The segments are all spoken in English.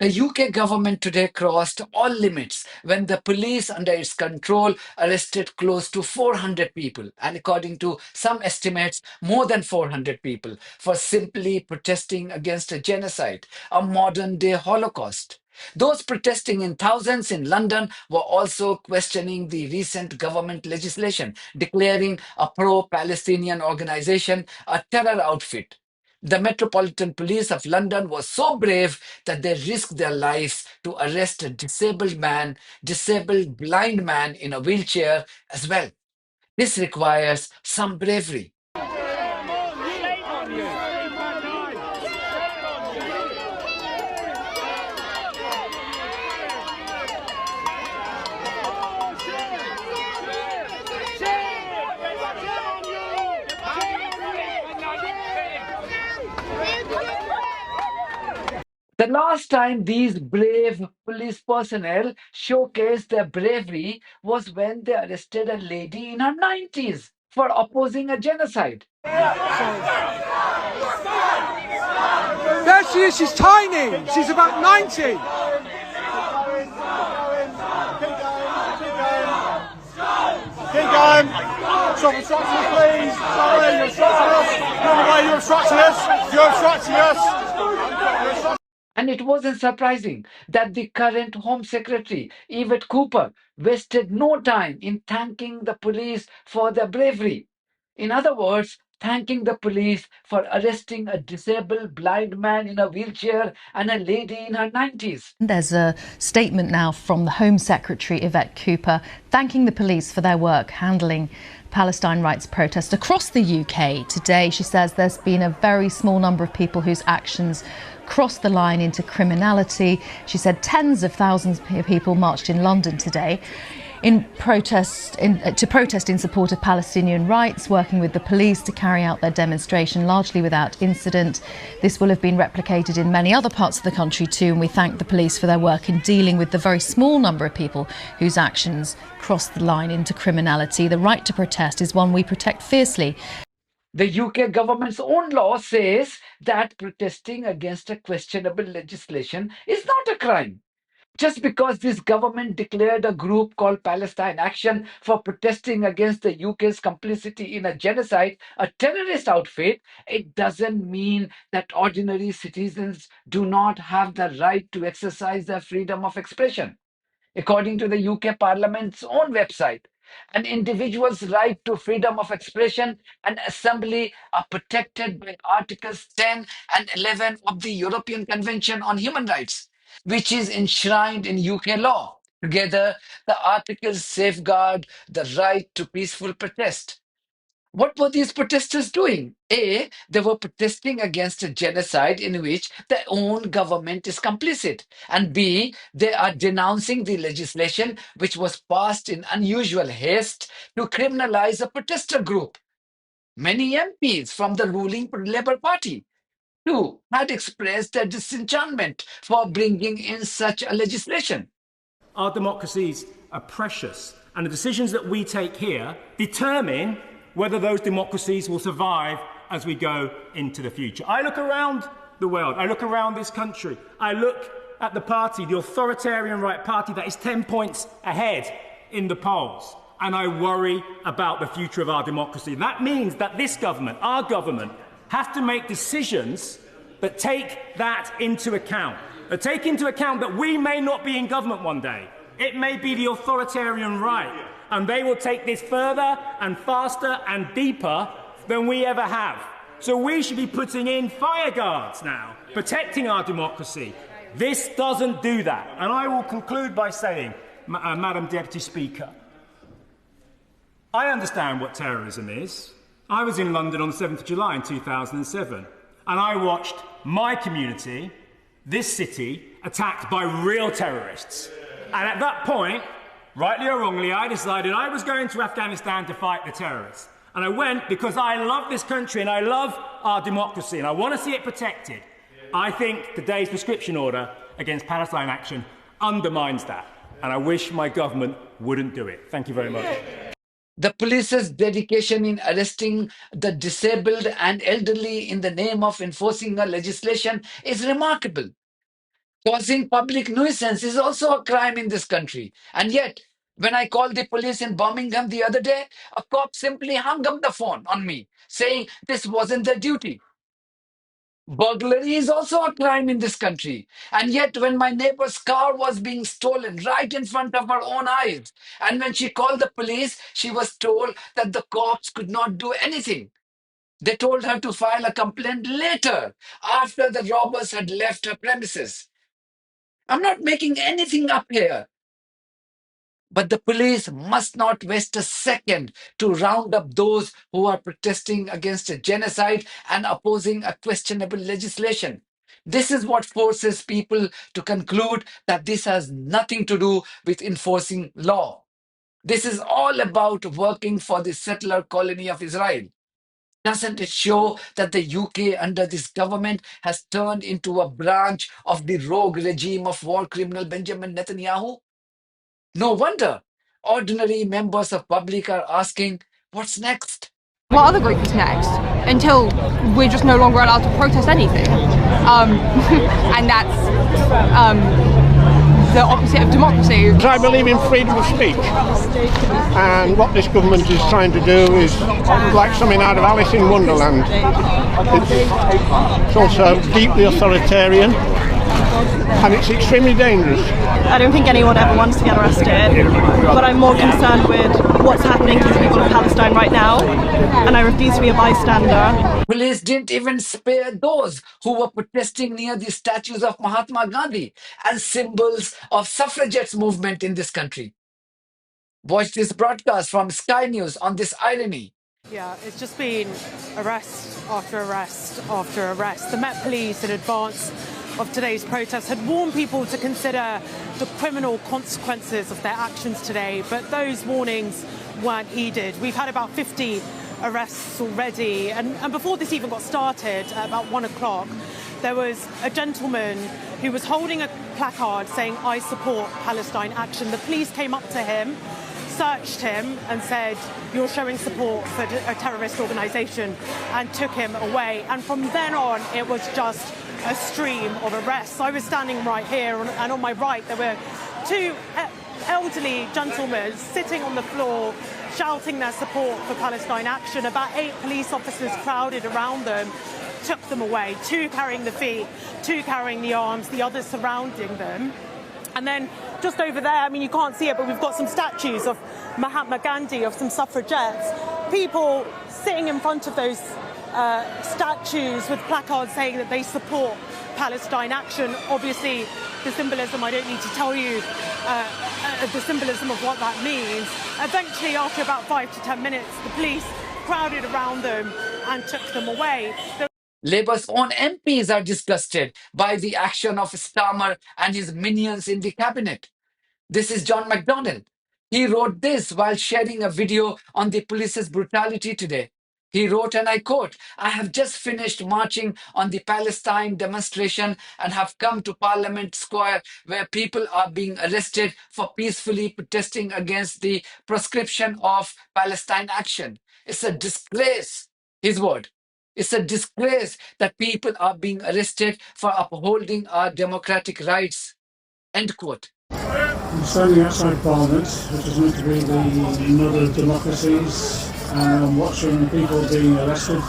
The UK government today crossed all limits when the police under its control arrested close to 400 people, and according to some estimates, more than 400 people, for simply protesting against a genocide, a modern day Holocaust. Those protesting in thousands in London were also questioning the recent government legislation declaring a pro Palestinian organization a terror outfit. The Metropolitan Police of London was so brave that they risked their lives to arrest a disabled blind man in a wheelchair as well. This requires some bravery. The last time these brave police personnel showcased their bravery was when they arrested a lady in her 90s for opposing a genocide. There she is, she's tiny. She's about 90. Keep going. Stop obstructing us, please. Sorry, you're obstructing us. Run away, you're obstructing us. You're obstructing us. And it wasn't surprising that the current Home Secretary, Yvette Cooper, wasted no time in thanking the police for their bravery. In other words, thanking the police for arresting a disabled blind man in a wheelchair and a lady in her 90s. There's a statement now from the Home Secretary, Yvette Cooper, thanking the police for their work handling Palestine rights protests across the UK. Today, she says there's been a very small number of people whose actions crossed the line into criminality. She said tens of thousands of people marched in London today to protest in support of Palestinian rights, working with the police to carry out their demonstration largely without incident. This will have been replicated in many other parts of the country too, and we thank the police for their work in dealing with the very small number of people whose actions crossed the line into criminality. The right to protest is one we protect fiercely. The UK government's own law says that protesting against a questionable legislation is not a crime. Just because this government declared a group called Palestine Action for protesting against the UK's complicity in a genocide, a terrorist outfit, it doesn't mean that ordinary citizens do not have the right to exercise their freedom of expression. According to the UK Parliament's own website, an individual's right to freedom of expression and assembly are protected by Articles 10 and 11 of the European Convention on Human Rights, which is enshrined in UK law. Together, the articles safeguard the right to peaceful protest. What were these protesters doing? A, they were protesting against a genocide in which their own government is complicit. And B, they are denouncing the legislation which was passed in unusual haste to criminalize a protester group. Many MPs from the ruling Labour Party, too, had expressed their disenchantment for bringing in such a legislation. Our democracies are precious, and the decisions that we take here determine whether those democracies will survive as we go into the future. I look around the world, I look around this country, I look at the party, the authoritarian right party that is 10 points ahead in the polls, and I worry about the future of our democracy. That means that this government, our government, has to make decisions that take that into account. That take into account that we may not be in government one day. It may be the authoritarian right, and they will take this further and faster and deeper than we ever have. So we should be putting in fire guards now, protecting our democracy. This doesn't do that. And I will conclude by saying, Madam Deputy Speaker, I understand what terrorism is. I was in London on the 7th of July in 2007, and I watched my community, this city, attacked by real terrorists. And at that point, rightly or wrongly, I decided I was going to Afghanistan to fight the terrorists. And I went because I love this country and I love our democracy and I want to see it protected. I think today's prescription order against Palestine Action undermines that. And I wish my government wouldn't do it. Thank you very much. The police's dedication in arresting the disabled and elderly in the name of enforcing a legislation is remarkable. Causing public nuisance is also a crime in this country. And yet, when I called the police in Birmingham the other day, a cop simply hung up the phone on me, saying this wasn't their duty. Burglary is also a crime in this country. And yet, when my neighbor's car was being stolen right in front of her own eyes, and when she called the police, she was told that the cops could not do anything. They told her to file a complaint later, after the robbers had left her premises. I'm not making anything up here. But the police must not waste a second to round up those who are protesting against a genocide and opposing a questionable legislation. This is what forces people to conclude that this has nothing to do with enforcing law. This is all about working for the settler colony of Israel. Doesn't it show that the UK under this government has turned into a branch of the rogue regime of war criminal Benjamin Netanyahu? No wonder ordinary members of public are asking, what's next? What other group is next? Until we're just no longer allowed to protest anything. And that's the opposite of democracy. I believe in freedom of speech, and what this government is trying to do is like something out of Alice in Wonderland. It's also deeply authoritarian, and it's extremely dangerous. I don't think anyone ever wants to get arrested, but I'm more concerned with what's happening to the people of Palestine right now, and I refuse to be a bystander. Police didn't even spare those who were protesting near the statues of Mahatma Gandhi and symbols of suffragettes movement in this country. Watch this broadcast from Sky News on this irony. Yeah, it's just been arrest after arrest after arrest. The Met Police, in advance of today's protest, had warned people to consider the criminal consequences of their actions today, but those warnings weren't heeded. We've had about 50 arrests already, and before this even got started, at about 1 o'clock, there was a gentleman who was holding a placard saying, "I support Palestine action." The police came up to him, searched him and said, "You're showing support for a terrorist organisation," and took him away. And from then on, it was just a stream of arrests. I was standing right here, and on my right, there were two elderly gentlemen sitting on the floor, shouting their support for Palestine action. About 8 police officers crowded around them, took them away, 2 carrying the feet, 2 carrying the arms, the others surrounding them. And then just over there, I mean, you can't see it, but we've got some statues of Mahatma Gandhi, of some suffragettes. People sitting in front of those statues with placards saying that they support Palestine action. Obviously, the symbolism, I don't need to tell you the symbolism of what that means. Eventually, after about 5 to 10 minutes, the police crowded around them and took them away. Labour's own MPs are disgusted by the action of Starmer and his minions in the cabinet. This is John McDonnell. He wrote this while sharing a video on the police's brutality today. He wrote, and I quote, "I have just finished marching on the Palestine demonstration and have come to Parliament Square where people are being arrested for peacefully protesting against the proscription of Palestine action. It's a disgrace," his word. "It's a disgrace that people are being arrested for upholding our democratic rights." End quote. I'm standing outside Parliament, which is meant to be the mother of democracies, and I'm watching people being arrested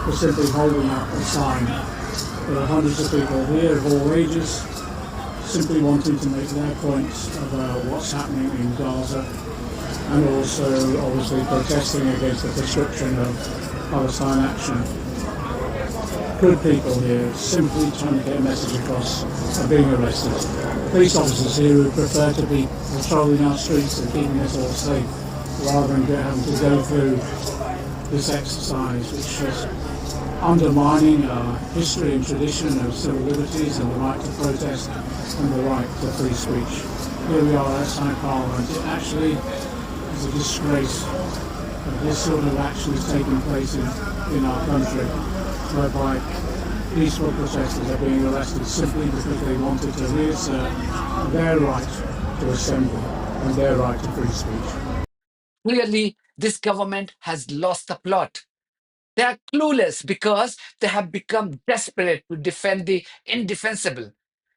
for simply holding up a sign. There are hundreds of people here of all ages, simply wanting to make their point about what's happening in Gaza, and also obviously protesting against the prescription of Palestine action. Good people here, simply trying to get a message across, are being arrested. Police officers here who prefer to be patrolling our streets and keeping us all safe, rather than having to go through this exercise, which is undermining our history and tradition of civil liberties and the right to protest and the right to free speech. Here we are outside Parliament. It actually is a disgrace that this sort of action is taking place in our country, whereby peaceful protesters are being arrested simply because they wanted to reassert their right to assembly and their right to free speech. Clearly, this government has lost the plot. They are clueless because they have become desperate to defend the indefensible.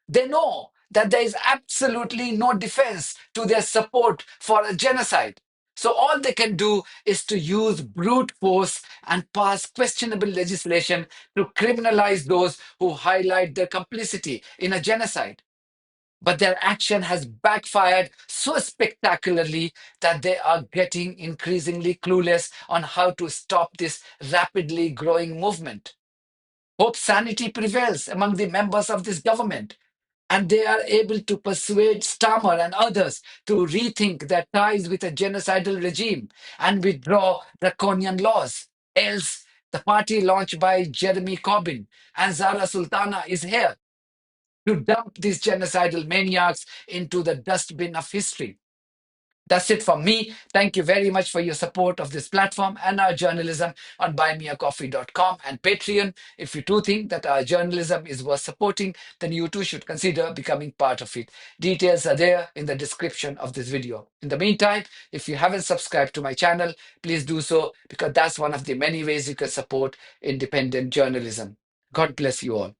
They know that there is absolutely no defense to their support for a genocide. So all they can do is to use brute force and pass questionable legislation to criminalize those who highlight their complicity in a genocide. But their action has backfired so spectacularly that they are getting increasingly clueless on how to stop this rapidly growing movement. Hope sanity prevails among the members of this government, and they are able to persuade Stammer and others to rethink their ties with a genocidal regime and withdraw draconian laws. Else, the party launched by Jeremy Corbyn and Zara Sultana is here to dump these genocidal maniacs into the dustbin of history. That's it from me. Thank you very much for your support of this platform and our journalism on buymeacoffee.com and Patreon. If you do think that our journalism is worth supporting, then you too should consider becoming part of it. Details are there in the description of this video. In the meantime, if you haven't subscribed to my channel, please do so, because that's one of the many ways you can support independent journalism. God bless you all.